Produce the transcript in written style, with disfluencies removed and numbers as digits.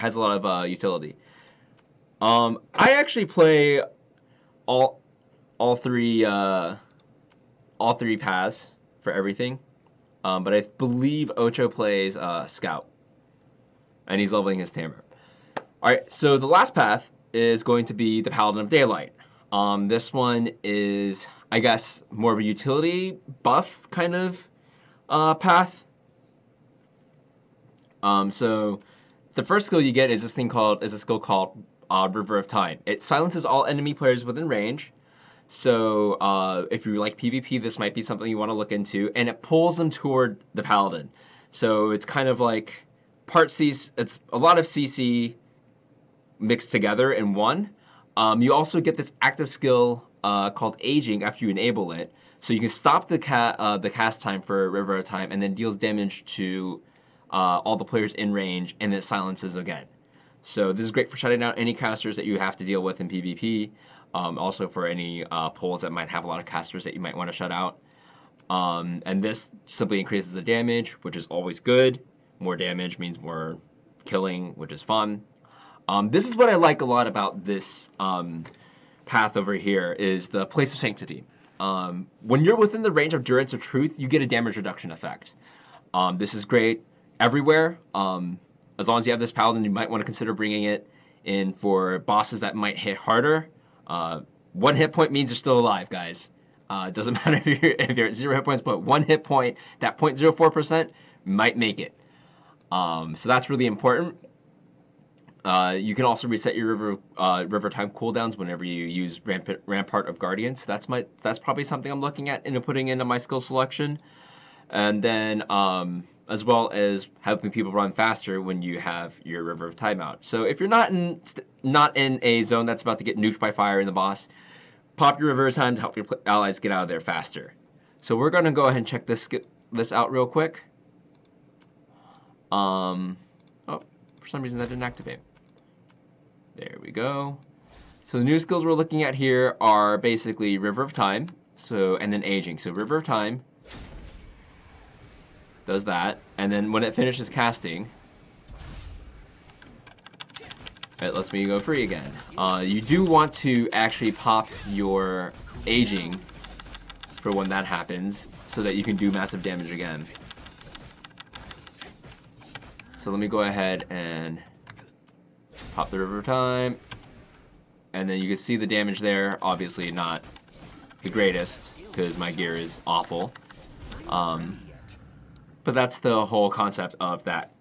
has a lot of utility. I actually play all three paths for everything, but I believe Ocho plays Scout, and he's leveling his Tamer. All right, so the last path is going to be the Paladin of Daylight. This one is, I guess, more of a utility buff kind of path. So the first skill you get is a skill called River of Time. It silences all enemy players within range. So if you like PvP, this might be something you want to look into, and it pulls them toward the Paladin. So it's kind of like it's a lot of CC mixed together in one. You also get this active skill called Aging after you enable it. So you can stop the cast time for River of Time, and then deals damage to all the players in range, and then it silences again. So this is great for shutting down any casters that you have to deal with in PvP. Also for any pulls that might have a lot of casters that you might want to shut out. And this simply increases the damage, which is always good. More damage means more killing, which is fun. This is what I like a lot about this path over here, is the Place of Sanctity. When you're within the range of Durance of Truth, you get a damage reduction effect. This is great everywhere. As long as you have this Paladin, you might want to consider bringing it in for bosses that might hit harder. 1 hit point means you're still alive, guys. It doesn't matter if you're at 0 hit points, but 1 hit point, that 0.04% might make it. So that's really important. You can also reset your river time cooldowns whenever you use Rampart of Guardians. That's probably something I'm looking at and putting into my skill selection. And then as well as helping people run faster when you have your River of Time out. So if you're not in a zone that's about to get nuked by fire in the boss, pop your River of Time to help your allies get out of there faster. So we're going to go ahead and check this out real quick. Oh, for some reason that didn't activate. There we go. So the new skills we're looking at here are basically River of Time, and then Aging. So River of Time does that, and then when it finishes casting, it lets me go free again. You do want to actually pop your Aging for when that happens, so that you can do massive damage again. So let me go ahead and pop the River of Time, and then you can see the damage there. Obviously not the greatest, because my gear is awful. But that's the whole concept of that